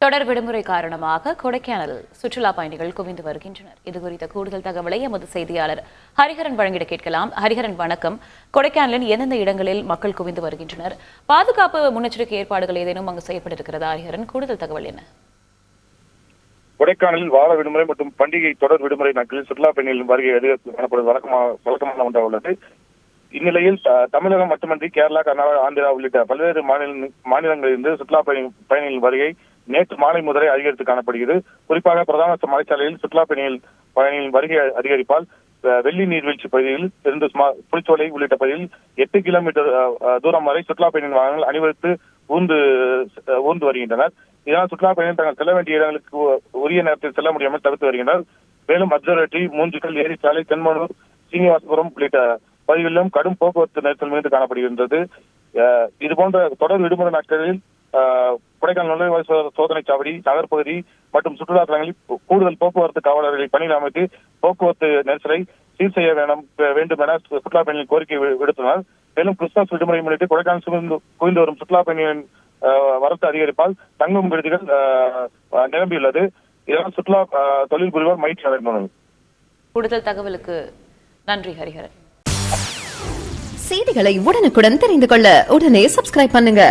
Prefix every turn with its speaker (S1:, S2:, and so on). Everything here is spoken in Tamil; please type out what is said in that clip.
S1: தொடர் விடுமுறை காரணமாக கொடைக்கானல் சுற்றுலா பயணிகள் குவிந்து வருகின்றனர். இதுகுறித்த கூடுதல் தகவலை எமது செய்தியாளர் ஹரிஹரன் வழங்கிட கேட்கலாம். ஹரிஹரன், வணக்கம். கொடைக்கானலின் எந்தெந்த இடங்களில் மக்கள் குவிந்து வருகின்றனர்? பாதுகாப்பு முன்னெச்சரிக்கை ஏற்பாடுகள் ஏதேனும் அங்கு செய்யப்பட்டிருக்கிறதா? ஹரிஹரன், கூடுதல் தகவல் என்ன?
S2: கொடைக்கானலில் வார விடுமுறை மற்றும் பண்டிகை தொடர் விடுமுறை நாட்களில் சுற்றுலா பயணிகளின் வருகை காணப்படுவது வழக்கமான ஒன்றாக உள்ளது. இந்நிலையில் தமிழகம் மட்டுமன்றி கேரளா, கர்நாடகா, ஆந்திரா உள்ளிட்ட பல்வேறு மாநிலங்களிலிருந்து சுற்றுலா பயணிகளின் வருகை நேற்று மாலை முதலே அதிகரித்து காணப்படுகிறது. குறிப்பாக பிரதான மலைச்சாலையில் சுற்றுலா பயணிகளின் வருகை அதிகரிப்பால் வெள்ளி நீர்வீழ்ச்சி பகுதியில் இருந்து புலிச்சோலை உள்ளிட்ட பகுதியில் 8 கிலோமீட்டர் தூரம் வரை சுற்றுலா பயணிகள் வாகனங்கள் அணிவகுத்து ஊர்ந்து வருகின்றனர். இதனால் சுற்றுலா பயணிகள் தங்கள் செல்ல வேண்டிய இடங்களுக்கு உரிய நேரத்தில் செல்ல முடியாமல் தடுத்து வருகின்றனர். மேலும் அப்சர்வேட்டரி, மூஞ்சிக்கல், ஏரிச்சாலை, தென்மனூர், சீனிவாசபுரம் உள்ளிட்ட பகுதிகளிலும் கடும் போக்குவரத்து நெரிசல் மீது காணப்படுகின்றது. இதுபோன்ற தொடர் விடுமுறை நாட்களில் கொடைக்கானல் நுழைவாயில் சோதனை சாவடி, நகர்பகுதி மற்றும் சுற்றுலா தலங்களில் கூடுதல் போக்குவரத்து காவலர்களை பணியில் அமைத்து போக்குவரத்து நெரிசலை சீர் செய்ய வேண்டும் என சுற்றுலா பயணிகள் கோரிக்கை விடுத்தனர். மேலும் கிறிஸ்துமஸ் விடுமுறை முன்னிட்டு கொடைக்கானல் குவிந்து வரும் சுற்றுலா பயணிகளின் வரத்து அதிகரிப்பால் தங்கும் விடுதிகள் நிரம்பியுள்ளது. இதனால் சுற்றுலா தொழில் புரிவோர் மகிழ்ச்சி அடைந்துள்ளனர்.
S1: கூடுதல் தகவலுக்கு நன்றி ஹரிஹரன்.
S3: செய்திகளை உடனுக்குடன் தெரிந்து கொள்ள உடனே சப்ஸ்கிரைப் பண்ணுங்க.